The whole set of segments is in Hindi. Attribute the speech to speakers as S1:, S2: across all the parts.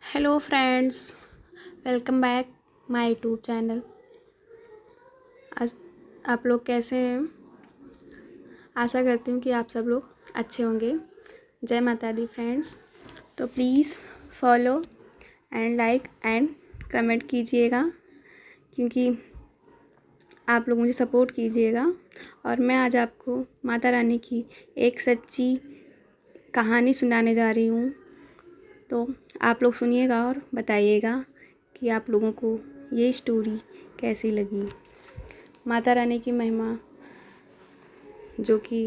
S1: Hello friends, welcome back my YouTube channel. आज आप लोग कैसे हैं? आशा करती हूँ कि आप सब लोग अच्छे होंगे। जय माता दी फ्रेंड्स। तो please follow and like and comment कीजिएगा, क्योंकि आप लोग मुझे सपोर्ट कीजिएगा। और मैं आज आपको माता रानी की एक सच्ची कहानी सुनाने जा रही हूँ। तो आप लोग सुनिएगा और बताइएगा कि आप लोगों को ये स्टोरी कैसी लगी। माता रानी की महिमा जो कि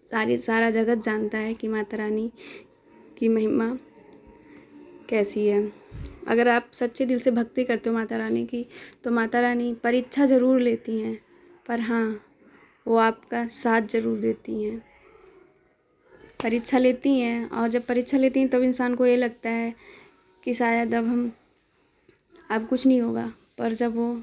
S1: सारा जगत जानता है कि माता रानी की महिमा कैसी है। अगर आप सच्चे दिल से भक्ति करते हो माता रानी की, तो माता रानी परीक्षा ज़रूर लेती हैं, पर हाँ, वो आपका साथ ज़रूर देती हैं। परीक्षा लेती हैं, और जब परीक्षा लेती हैं तब इंसान को ये लगता है कि शायद अब कुछ नहीं होगा, पर जब वो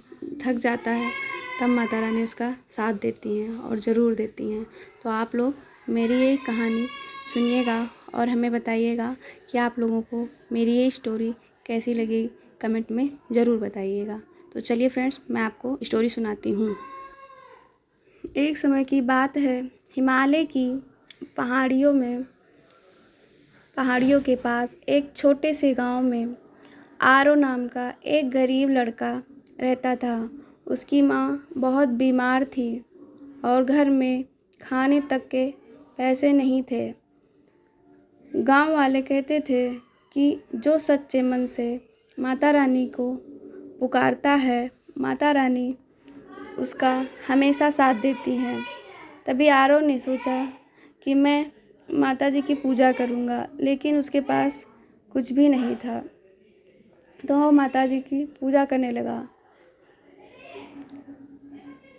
S1: थक जाता है तब माता रानी उसका साथ देती हैं और ज़रूर देती हैं। तो आप लोग मेरी ये कहानी सुनिएगा और हमें बताइएगा कि आप लोगों को मेरी ये स्टोरी कैसी लगी। कमेंट में ज़रूर बताइएगा। तो चलिए फ्रेंड्स, मैं आपको स्टोरी सुनाती हूँ। एक समय की बात है, हिमालय की पहाड़ियों के पास एक छोटे से गांव में आरो नाम का एक गरीब लड़का रहता था। उसकी माँ बहुत बीमार थी और घर में खाने तक के पैसे नहीं थे। गांव वाले कहते थे कि जो सच्चे मन से माता रानी को पुकारता है, माता रानी उसका हमेशा साथ देती हैं। तभी आरो ने सोचा कि मैं माता जी की पूजा करूँगा, लेकिन उसके पास कुछ भी नहीं था। तो वो माता जी की पूजा करने लगा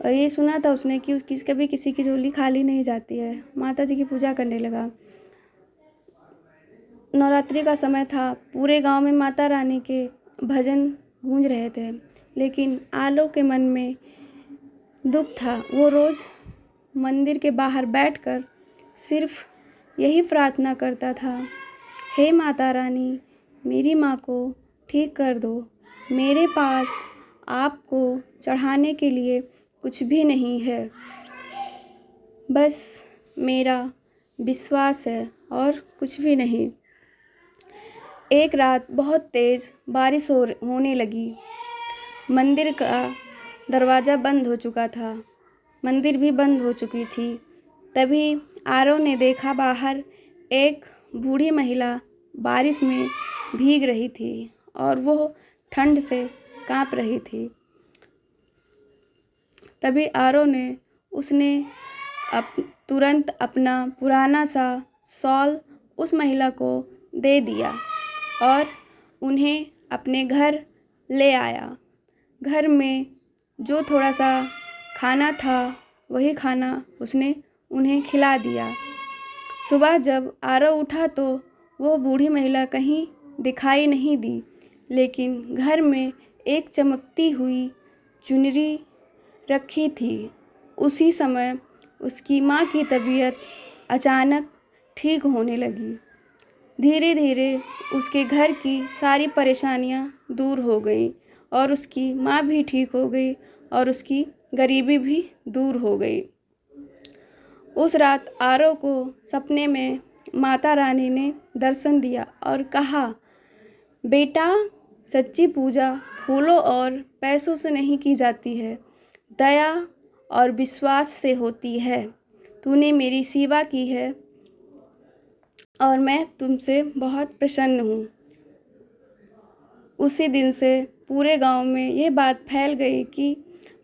S1: और ये सुना था उसने कि कभी किसी की झोली खाली नहीं जाती है। माता जी की पूजा करने लगा। नवरात्रि का समय था। पूरे गांव में माता रानी के भजन गूंज रहे थे, लेकिन आलो के मन में दुख था। वो रोज़ मंदिर के बाहर बैठकर सिर्फ यही प्रार्थना करता था, हे माता रानी, मेरी माँ को ठीक कर दो। मेरे पास आपको चढ़ाने के लिए कुछ भी नहीं है, बस मेरा विश्वास है और कुछ भी नहीं। एक रात बहुत तेज़ बारिश होने लगी। मंदिर का दरवाज़ा बंद हो चुका था, मंदिर भी बंद हो चुकी थी। तभी आरव ने देखा बाहर एक बूढ़ी महिला बारिश में भीग रही थी और वो ठंड से काँप रही थी। तभी आरव ने तुरंत अपना पुराना सा शॉल उस महिला को दे दिया और उन्हें अपने घर ले आया। घर में जो थोड़ा सा खाना था, वही खाना उसने उन्हें खिला दिया। सुबह जब आरव उठा तो वो बूढ़ी महिला कहीं दिखाई नहीं दी, लेकिन घर में एक चमकती हुई चुनरी रखी थी। उसी समय उसकी माँ की तबीयत अचानक ठीक होने लगी। धीरे धीरे उसके घर की सारी परेशानियाँ दूर हो गई और उसकी माँ भी ठीक हो गई और उसकी गरीबी भी दूर हो गई। उस रात आरव को सपने में माता रानी ने दर्शन दिया और कहा, बेटा, सच्ची पूजा फूलों और पैसों से नहीं की जाती है, दया और विश्वास से होती है। तूने मेरी सेवा की है और मैं तुमसे बहुत प्रसन्न हूँ। उसी दिन से पूरे गांव में ये बात फैल गई कि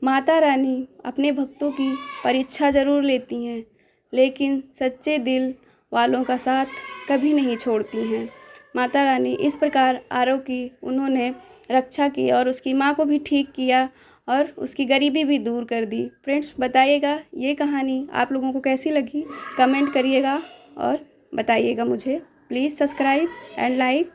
S1: माता रानी अपने भक्तों की परीक्षा ज़रूर लेती हैं, लेकिन सच्चे दिल वालों का साथ कभी नहीं छोड़ती हैं। माता रानी इस प्रकार आरव की उन्होंने रक्षा की और उसकी माँ को भी ठीक किया और उसकी गरीबी भी दूर कर दी। फ्रेंड्स, बताइएगा ये कहानी आप लोगों को कैसी लगी, कमेंट करिएगा और बताइएगा मुझे। Please subscribe and like.